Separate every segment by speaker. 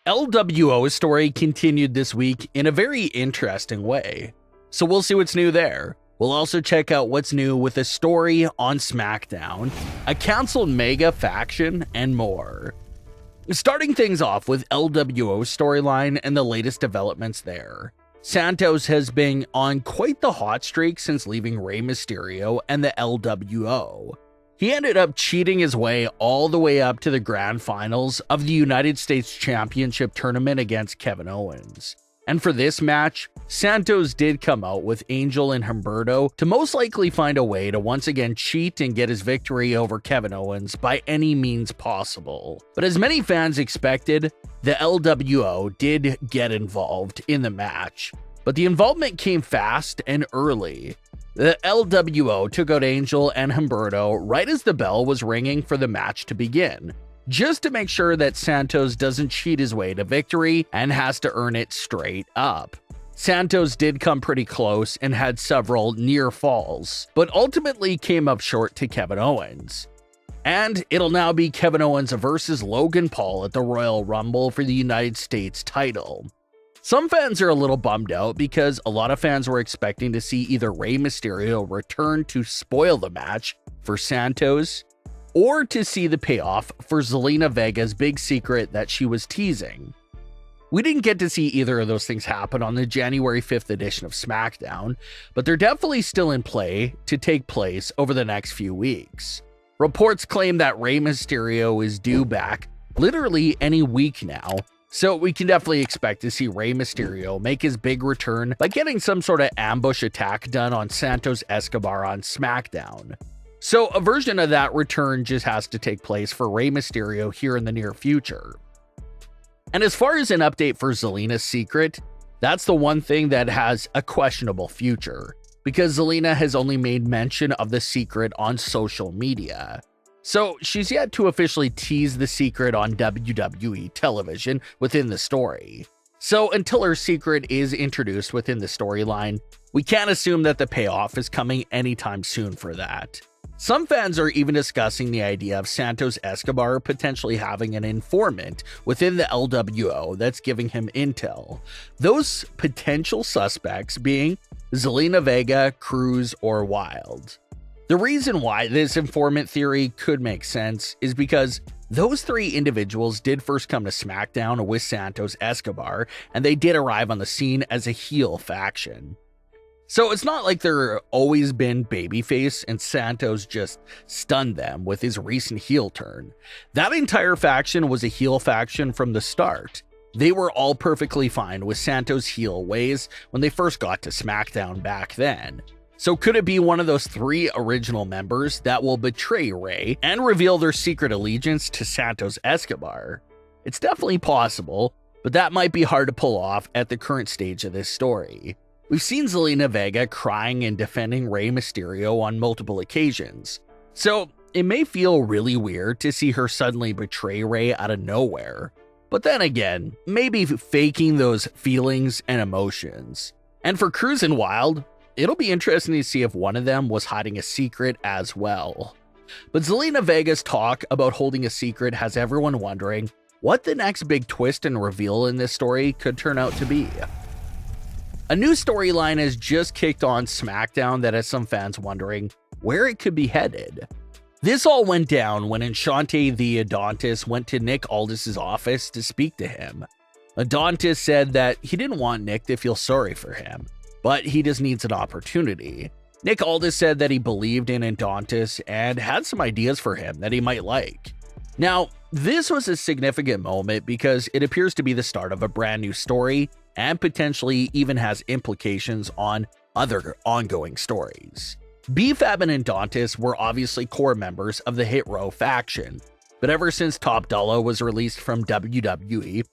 Speaker 1: LWO's story continued this week in a very interesting way, so we'll see what's new there. We'll also check out what's new with a story on Smackdown, a canceled mega faction, and more. Starting things off with LWO's storyline and the latest developments there. Santos has been on quite the hot streak since leaving Rey Mysterio and the LWO. He ended up cheating his way all the way up to the grand finals of the United States Championship tournament against Kevin Owens. And for this match, Santos did come out with Angel and Humberto to most likely find a way to once again cheat and get his victory over Kevin Owens by any means possible. But as many fans expected, the LWO did get involved in the match, but the involvement came fast and early. The LWO took out Angel and Humberto right as the bell was ringing for the match to begin, just to make sure that Santos doesn't cheat his way to victory and has to earn it straight up. Santos did come pretty close and had several near falls, but ultimately came up short to Kevin Owens. And it'll now be Kevin Owens versus Logan Paul at the Royal Rumble for the United States title. Some fans are a little bummed out because a lot of fans were expecting to see either Rey Mysterio return to spoil the match for Santos, or to see the payoff for Zelina Vega's big secret that she was teasing. We didn't get to see either of those things happen on the January 5th edition of Smackdown, but they're definitely still in play to take place over the next few weeks. Reports claim that Rey Mysterio is due back literally any week now, so we can definitely expect to see Rey Mysterio make his big return by getting some sort of ambush attack done on Santos Escobar on SmackDown. So a version of that return just has to take place for Rey Mysterio here in the near future. And as far as an update for Zelina's secret, that's the one thing that has a questionable future, because Zelina has only made mention of the secret on social media. So she's yet to officially tease the secret on WWE television within the story. So until her secret is introduced within the storyline, we can't assume that the payoff is coming anytime soon for that. Some fans are even discussing the idea of Santos Escobar potentially having an informant within the LWO that's giving him intel. Those potential suspects being Zelina Vega, Cruz, or Wilde. The reason why this informant theory could make sense is because those three individuals did first come to SmackDown with Santos Escobar, and they did arrive on the scene as a heel faction. So it's not like they're always been babyface and Santos just stunned them with his recent heel turn. That entire faction was a heel faction from the start. They were all perfectly fine with Santos' heel ways when they first got to SmackDown back then. So could it be one of those three original members that will betray Rey and reveal their secret allegiance to Santos Escobar? It's definitely possible, but that might be hard to pull off at the current stage of this story. We've seen Zelina Vega crying and defending Rey Mysterio on multiple occasions, so it may feel really weird to see her suddenly betray Rey out of nowhere. But then again, maybe faking those feelings and emotions. And for Cruz and Wilde, it'll be interesting to see if one of them was hiding a secret as well. But Zelina Vega's talk about holding a secret has everyone wondering what the next big twist and reveal in this story could turn out to be. A new storyline has just kicked on SmackDown that has some fans wondering where it could be headed. This all went down when Ashante the Adonis went to Nick Aldis' office to speak to him. Adonis said that he didn't want Nick to feel sorry for him, but he just needs an opportunity. Nick Aldis said that he believed in Adonis and had some ideas for him that he might like. Now, this was a significant moment because it appears to be the start of a brand new story and potentially even has implications on other ongoing stories. B-Fab and Adonis were obviously core members of the Hit Row faction, but ever since Top Dollar was released from WWE,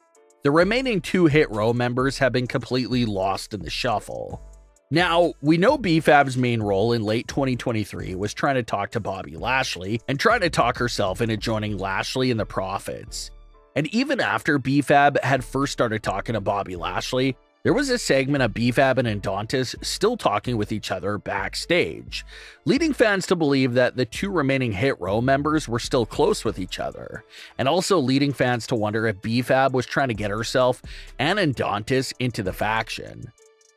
Speaker 1: the remaining two Hit Row members have been completely lost in the shuffle. Now, we know B-Fab's main role in late 2023 was trying to talk to Bobby Lashley and trying to talk herself into joining Lashley and the Profits. And even after B-Fab had first started talking to Bobby Lashley, there was a segment of B-Fab and Adonis still talking with each other backstage, leading fans to believe that the two remaining Hit Row members were still close with each other, and also leading fans to wonder if B-Fab was trying to get herself and Adonis into the faction.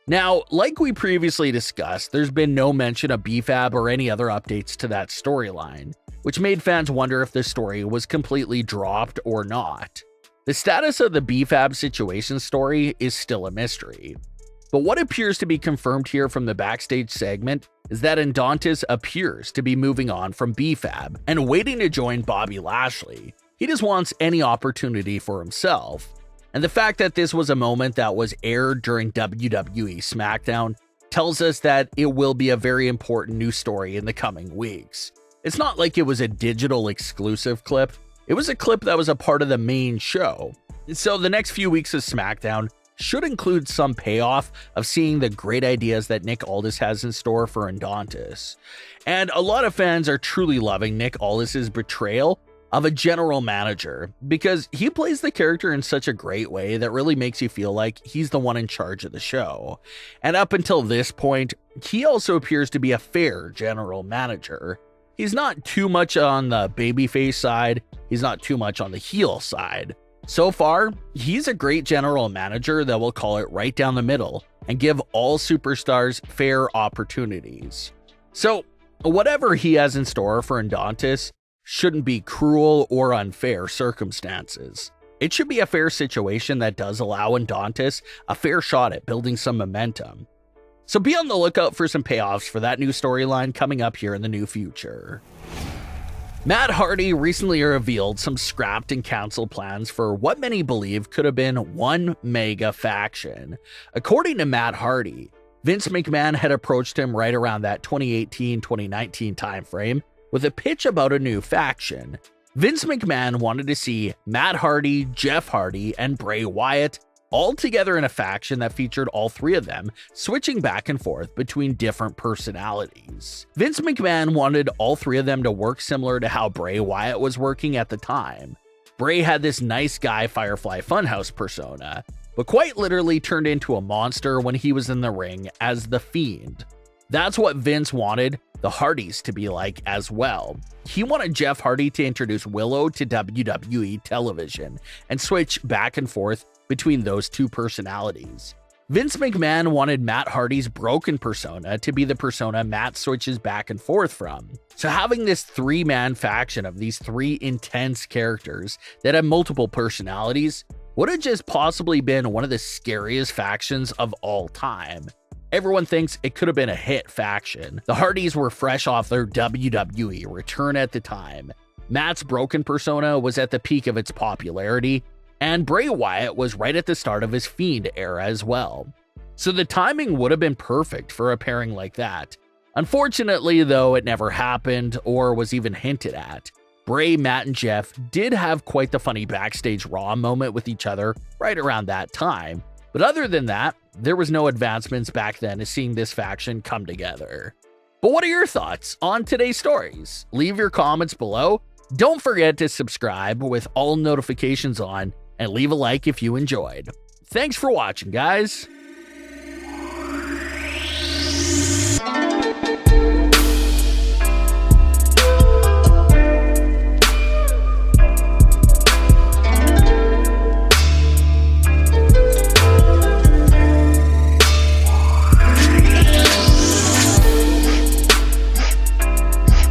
Speaker 1: Now, like we previously discussed, there's been no mention of B-Fab or any other updates to that storyline, which made fans wonder if the story was completely dropped or not. The status of the B-Fab situation story is still a mystery, but what appears to be confirmed here from the backstage segment is that Adonis appears to be moving on from B-Fab and waiting to join Bobby Lashley. He just wants any opportunity for himself. And the fact that this was a moment that was aired during WWE Smackdown tells us that it will be a very important news story in the coming weeks. It's not like it was a digital exclusive clip. It was a clip that was a part of the main show. So the next few weeks of Smackdown should include some payoff of seeing the great ideas that Nick Aldis has in store for Adonis. And a lot of fans are truly loving Nick Aldis' portrayal of a general manager, because he plays the character in such a great way that really makes you feel like he's the one in charge of the show. And up until this point, he also appears to be a fair general manager. He's not too much on the babyface side, he's not too much on the heel side. So far, he's a great general manager that will call it right down the middle and give all superstars fair opportunities. So, whatever he has in store for Adonis shouldn't be cruel or unfair circumstances. It should be a fair situation that does allow Adonis a fair shot at building some momentum. So be on the lookout for some payoffs for that new storyline coming up here in the new future. Matt Hardy recently revealed some scrapped and canceled plans for what many believe could have been one mega faction. According to Matt Hardy, Vince McMahon had approached him right around that 2018-2019 timeframe with a pitch about a new faction. Vince McMahon wanted to see Matt Hardy, Jeff Hardy, and Bray Wyatt all together in a faction that featured all three of them switching back and forth between different personalities. Vince McMahon wanted all three of them to work similar to how Bray Wyatt was working at the time. Bray had this nice guy Firefly Funhouse persona, but quite literally turned into a monster when he was in the ring as the Fiend. That's what Vince wanted the Hardys to be like as well. He wanted Jeff Hardy to introduce Willow to WWE television and switch back and forth between those two personalities. Vince McMahon wanted Matt Hardy's broken persona to be the persona Matt switches back and forth from. So having this three-man faction of these three intense characters that have multiple personalities would have just possibly been one of the scariest factions of all time. Everyone thinks it could have been a hit faction. The Hardys were fresh off their WWE return at the time. Matt's broken persona was at the peak of its popularity, and Bray Wyatt was right at the start of his Fiend era as well. So the timing would have been perfect for a pairing like that. Unfortunately, though, it never happened or was even hinted at. Bray, Matt, and Jeff did have quite the funny backstage Raw moment with each other right around that time. But other than that, there was no advancements back then to seeing this faction come together. But what are your thoughts on today's stories? Leave your comments below. Don't forget to subscribe with all notifications on and leave a like if you enjoyed. Thanks for watching, guys.